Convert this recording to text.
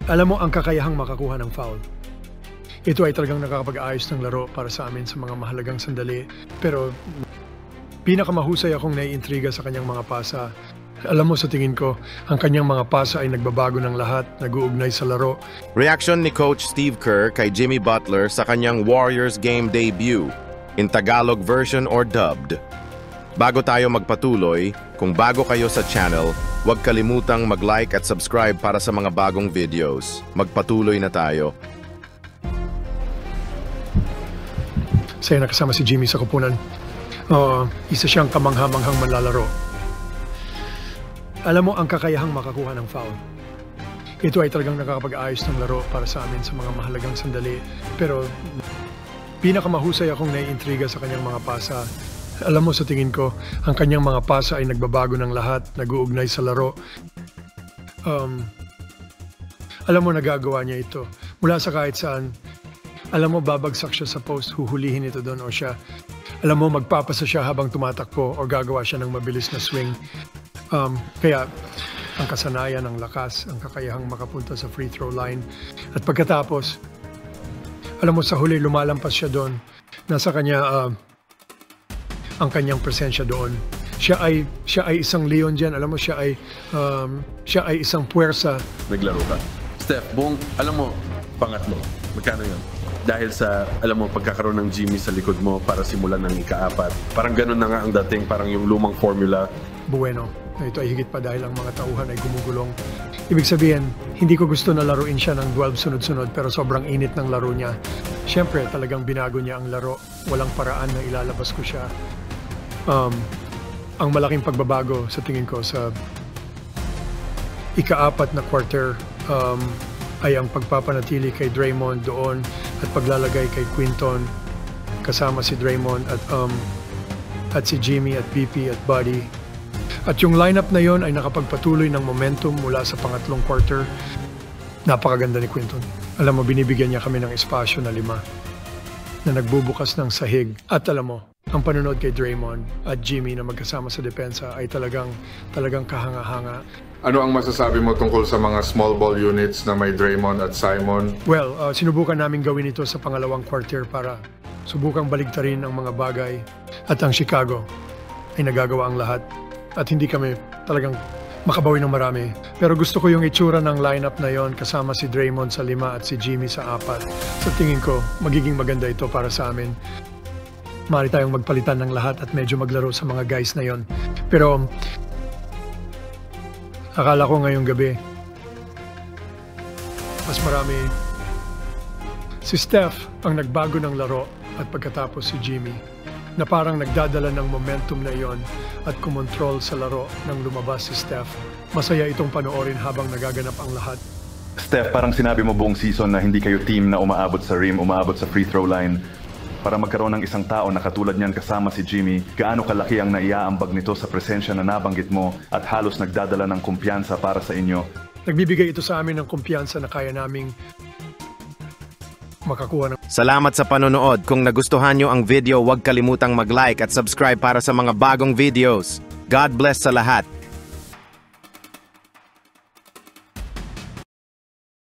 Alam mo ang kakayahang makakuha ng foul. Ito ay talagang nakakapag-ayos ng laro para sa amin sa mga mahalagang sandali. Pero pinakamahusay akong naiintriga sa kanyang mga pasa. Alam mo, sa tingin ko, ang kanyang mga pasa ay nagbabago ng lahat, nag-uugnay sa laro. Reaksyon ni Coach Steve Kerr kay Jimmy Butler sa kanyang Warriors game debut, in Tagalog version or dubbed. Bago tayo magpatuloy, kung bago kayo sa channel, huwag kalimutang mag-like at subscribe para sa mga bagong videos. Magpatuloy na tayo. Saya nakasama si Jimmy sa kupunan. Isa siyang kamangha-manghang manlalaro. Alam mo ang kakayahang makakuha ng foul. Ito ay talagang nakakapag-ayos ng laro para sa amin sa mga mahalagang sandali. Pero pinakamahusay akong naiintriga sa kanyang mga pasa. Alam mo, sa tingin ko, ang kanyang mga pasa ay nagbabago ng lahat, nag-uugnay sa laro. Alam mo, nagagawa niya ito. Mula sa kahit saan. Alam mo, babagsak siya sa post, huhulihin ito doon o siya. Alam mo, magpapasa siya habang tumatakbo o gagawa siya ng mabilis na swing. Kaya, ang kasanayan, ang lakas, ang kakayahang makapunta sa free throw line. At pagkatapos, alam mo, sa huli, lumalampas siya doon. Nasa kanya, ang kanyang presensya doon. Siya ay isang leon diyan. Alam mo, siya ay isang puwersa. Naglaro ka. Steph, buong, alam mo, pangatlo. Magkano yun? Dahil sa, alam mo, pagkakaroon ng Jimmy sa likod mo para simulan ng ika-4. Parang ganun na nga ang dating, parang yung lumang formula. Bueno, ito ay higit pa dahil ang mga tauhan ay gumugulong. Ibig sabihin, hindi ko gusto na laruin siya ng 12 sunod-sunod pero sobrang init ng laro niya. Siyempre, talagang binago niya ang laro. Walang paraan na ilalabas ko siya. Ang malaking pagbabago sa tingin ko sa ika-4 na quarter ay ang pagpapanatili kay Draymond doon at paglalagay kay Quinton kasama si Draymond at si Jimmy at BP at Buddy. At yung lineup na yon ay nakapagpatuloy ng momentum mula sa pangatlong quarter. Napakaganda ni Quinton. Alam mo, binibigyan niya kami ng espasyo na 5 na nagbubukas ng sahig. At alam mo, ang panunod kay Draymond at Jimmy na magkasama sa depensa ay talagang kahanga-hanga. Ano ang masasabi mo tungkol sa mga small ball units na may Draymond at Simon? Well, sinubukan namin gawin ito sa pangalawang quarter para subukang baligtarin ang mga bagay. At ang Chicago ay nagagawa ang lahat. At hindi kami talagang makabawi ng marami. Pero gusto ko yung itsura ng lineup na yon kasama si Draymond sa 5 at si Jimmy sa 4. Sa tingin ko, magiging maganda ito para sa amin. Maaari tayong magpalitan ng lahat at medyo maglaro sa mga guys na yon. Pero akala ko ngayong gabi, mas marami si Steph ang nagbago ng laro at pagkatapos si Jimmy na parang nagdadala ng momentum na iyon at kumontrol sa laro nang lumabas si Steph. Masaya itong panoorin habang nagaganap ang lahat. Steph, parang sinabi mo buong season na hindi kayo team na umaabot sa rim, umaabot sa free throw line. Para magkaroon ng isang tao na katulad niyan kasama si Jimmy, gaano kalaki ang naiaambag nito sa presensya na nabanggit mo at halos nagdadala ng kumpiyansa para sa inyo? Nagbibigay ito sa amin ng kumpiyansa na kaya naming makakuha ng... Salamat sa panonood. Kung nagustuhan nyo ang video, huwag kalimutang mag-like at subscribe para sa mga bagong videos. God bless sa lahat.